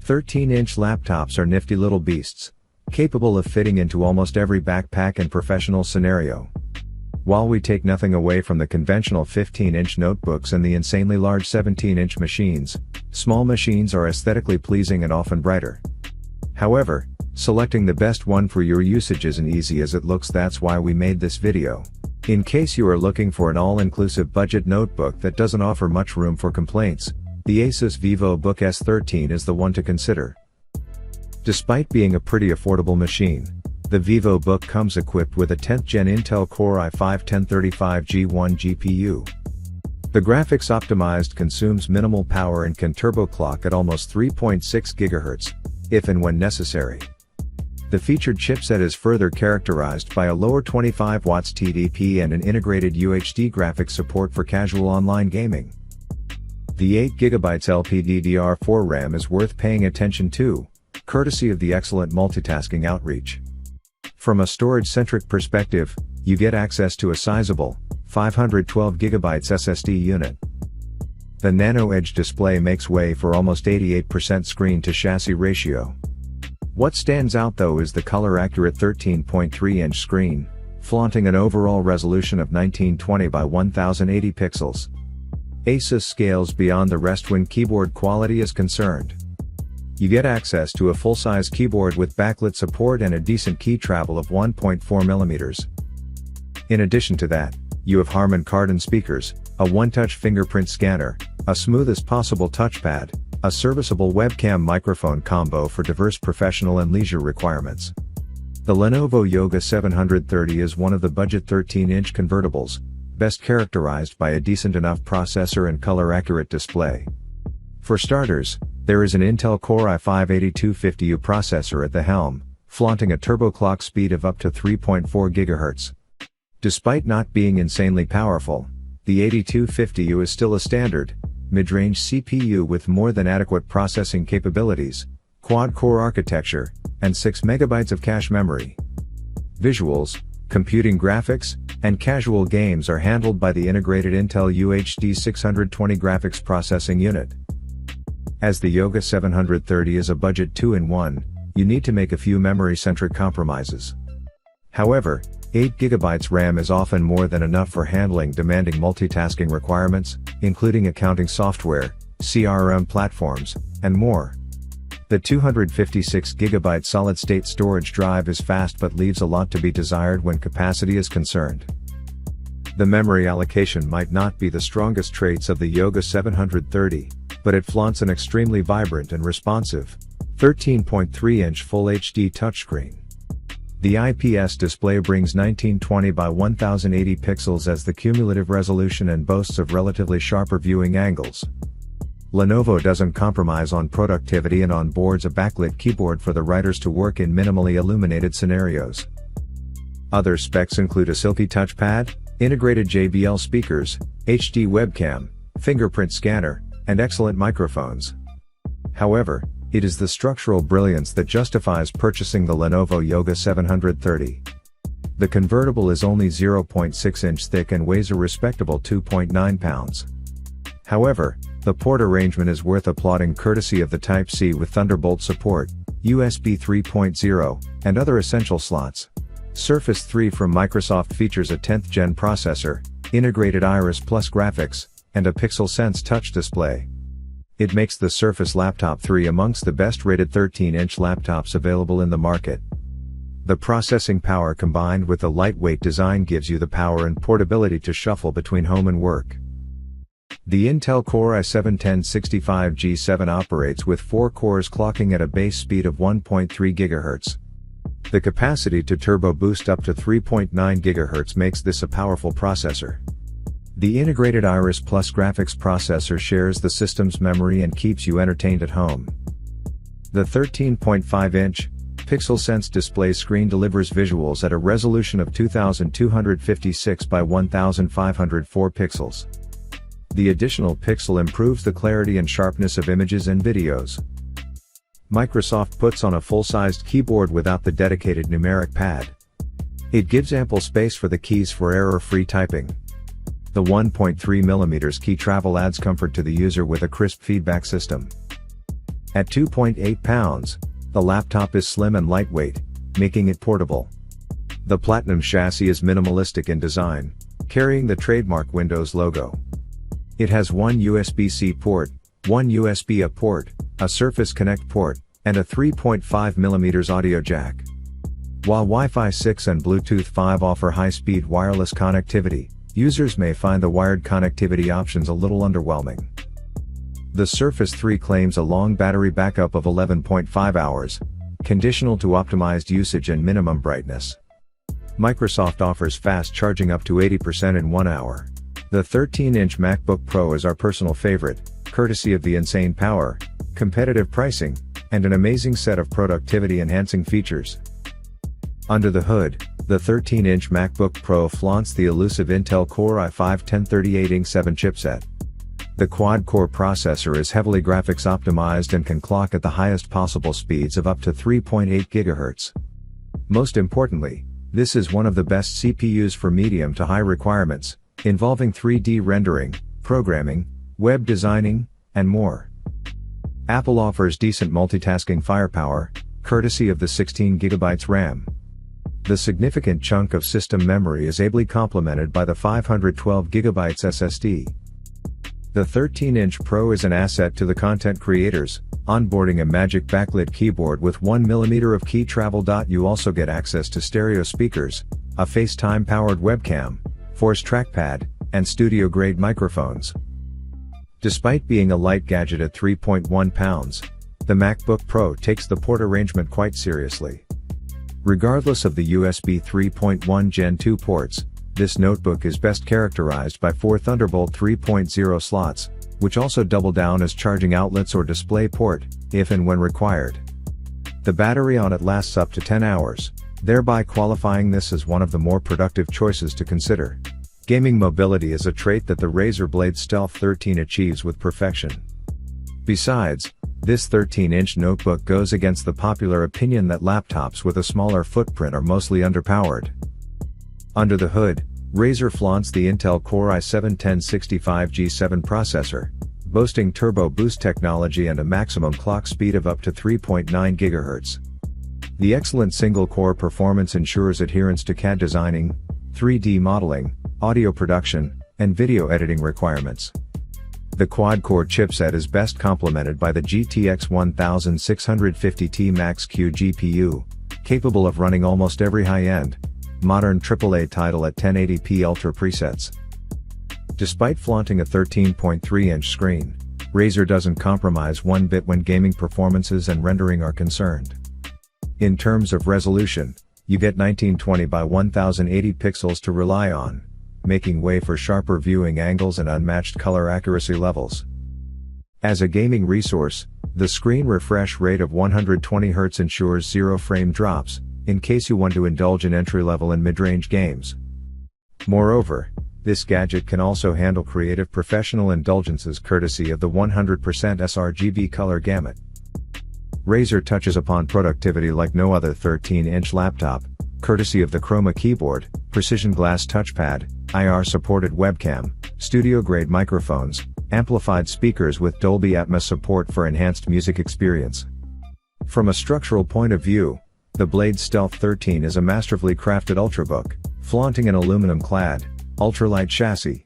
13-inch laptops are nifty little beasts, capable of fitting into almost every backpack and professional scenario. While we take nothing away from the conventional 15-inch notebooks and the insanely large 17-inch machines, small machines are aesthetically pleasing and often brighter. However, selecting the best one for your usage isn't easy as it looks. That's why we made this video. In case you are looking for an all-inclusive budget notebook that doesn't offer much room for complaints, the Asus VivoBook S13 is the one to consider. Despite being a pretty affordable machine, the VivoBook comes equipped with a 10th Gen Intel Core i5-1035G1 GPU. The graphics-optimized consumes minimal power and can turbo-clock at almost 3.6 GHz, if and when necessary. The featured chipset is further characterized by a lower 25 watts TDP and an integrated UHD graphics support for casual online gaming. The 8GB LPDDR4 RAM is worth paying attention to, courtesy of the excellent multitasking outreach. From a storage-centric perspective, you get access to a sizable 512GB SSD unit. The Nano Edge display makes way for almost 88% screen-to-chassis ratio. What stands out though is the color-accurate 13.3-inch screen, flaunting an overall resolution of 1920 by 1080 pixels. Asus scales beyond the rest when keyboard quality is concerned. You get access to a full-size keyboard with backlit support and a decent key travel of 1.4mm. In addition to that, you have Harman Kardon speakers, a one-touch fingerprint scanner, a smooth as possible touchpad, a serviceable webcam microphone combo for diverse professional and leisure requirements. The Lenovo Yoga 730 is one of the budget 13-inch convertibles, best characterized by a decent enough processor and color-accurate display. For starters, there is an Intel Core i5-8250U processor at the helm, flaunting a turbo clock speed of up to 3.4 GHz. Despite not being insanely powerful, the 8250U is still a standard, mid-range CPU with more than adequate processing capabilities, quad-core architecture, and 6MB of cache memory. Visuals, computing graphics, and casual games are handled by the integrated Intel UHD 620 graphics processing unit. As the Yoga 730 is a budget 2-in-1, you need to make a few memory-centric compromises. However, 8GB RAM is often more than enough for handling demanding multitasking requirements, including accounting software, CRM platforms, and more. The 256GB solid-state storage drive is fast but leaves a lot to be desired when capacity is concerned. The memory allocation might not be the strongest traits of the Yoga 730, but it flaunts an extremely vibrant and responsive 13.3-inch Full HD touchscreen. The IPS display brings 1920 by 1080 pixels as the cumulative resolution and boasts of relatively sharper viewing angles. Lenovo doesn't compromise on productivity and onboards a backlit keyboard for the writers to work in minimally illuminated scenarios. Other specs include a silky touchpad, integrated JBL speakers, HD webcam, fingerprint scanner, and excellent microphones. However, it is the structural brilliance that justifies purchasing the Lenovo Yoga 730. The convertible is only 0.6-inch thick and weighs a respectable 2.9 pounds. However, the port arrangement is worth applauding courtesy of the Type-C with Thunderbolt support, USB 3.0, and other essential slots. Surface 3 from Microsoft features a 10th Gen processor, integrated Iris Plus graphics, and a Pixel Sense touch display. It makes the Surface Laptop 3 amongst the best-rated 13-inch laptops available in the market. The processing power combined with the lightweight design gives you the power and portability to shuffle between home and work. The Intel Core i7-1065G7 operates with 4 cores clocking at a base speed of 1.3 GHz. The capacity to turbo boost up to 3.9 GHz makes this a powerful processor. The integrated Iris Plus graphics processor shares the system's memory and keeps you entertained at home. The 13.5-inch Pixel Sense display screen delivers visuals at a resolution of 2256 by 1504 pixels. The additional pixel improves the clarity and sharpness of images and videos. Microsoft puts on a full-sized keyboard without the dedicated numeric pad. It gives ample space for the keys for error-free typing. The 1.3mm key travel adds comfort to the user with a crisp feedback system. At 2.8 pounds, the laptop is slim and lightweight, making it portable. The Platinum chassis is minimalistic in design, carrying the trademark Windows logo. It has one USB-C port, one USB-A port, a Surface Connect port, and a 3.5mm audio jack. While Wi-Fi 6 and Bluetooth 5 offer high-speed wireless connectivity, users may find the wired connectivity options a little underwhelming. The Surface 3 claims a long battery backup of 11.5 hours, conditional to optimized usage and minimum brightness. Microsoft offers fast charging up to 80% in 1 hour. The 13-inch MacBook Pro is our personal favorite, courtesy of the insane power, competitive pricing, and an amazing set of productivity-enhancing features. Under the hood, the 13-inch MacBook Pro flaunts the elusive Intel Core i5-1038-7 chipset. The quad-core processor is heavily graphics optimized and can clock at the highest possible speeds of up to 3.8 GHz. Most importantly, this is one of the best CPUs for medium to high requirements, involving 3D rendering, programming, web designing, and more. Apple offers decent multitasking firepower, courtesy of the 16GB RAM. The significant chunk of system memory is ably complemented by the 512GB SSD. The 13-inch Pro is an asset to the content creators, onboarding a magic backlit keyboard with 1mm of key travel. You also get access to stereo speakers, a FaceTime-powered webcam, Force trackpad, and studio-grade microphones. Despite being a light gadget at 3.1 pounds, the MacBook Pro takes the port arrangement quite seriously. Regardless of the USB 3.1 Gen 2 ports, this notebook is best characterized by 4 Thunderbolt 3.0 slots, which also double down as charging outlets or display port, if and when required. The battery on it lasts up to 10 hours, thereby qualifying this as one of the more productive choices to consider. Gaming mobility is a trait that the Razer Blade Stealth 13 achieves with perfection. Besides, this 13-inch notebook goes against the popular opinion that laptops with a smaller footprint are mostly underpowered. Under the hood, Razer flaunts the Intel Core i7-1065G7 processor, boasting turbo boost technology and a maximum clock speed of up to 3.9 GHz. The excellent single-core performance ensures adherence to CAD designing, 3D modeling, audio production, and video editing requirements. The quad-core chipset is best complemented by the GTX 1650Ti Max-Q GPU, capable of running almost every high-end, modern AAA title at 1080p Ultra presets. Despite flaunting a 13.3-inch screen, Razer doesn't compromise one bit when gaming performances and rendering are concerned. In terms of resolution, you get 1920 by 1080 pixels to rely on, making way for sharper viewing angles and unmatched color accuracy levels. As a gaming resource, the screen refresh rate of 120 Hz ensures 0 frame drops, in case you want to indulge in entry-level and mid-range games. Moreover, this gadget can also handle creative professional indulgences courtesy of the 100% sRGB color gamut. Razer touches upon productivity like no other 13-inch laptop, courtesy of the Chroma keyboard, precision glass touchpad, IR-supported webcam, studio-grade microphones, amplified speakers with Dolby Atmos support for enhanced music experience. From a structural point of view, the Blade Stealth 13 is a masterfully crafted ultrabook, flaunting an aluminum-clad, ultralight chassis,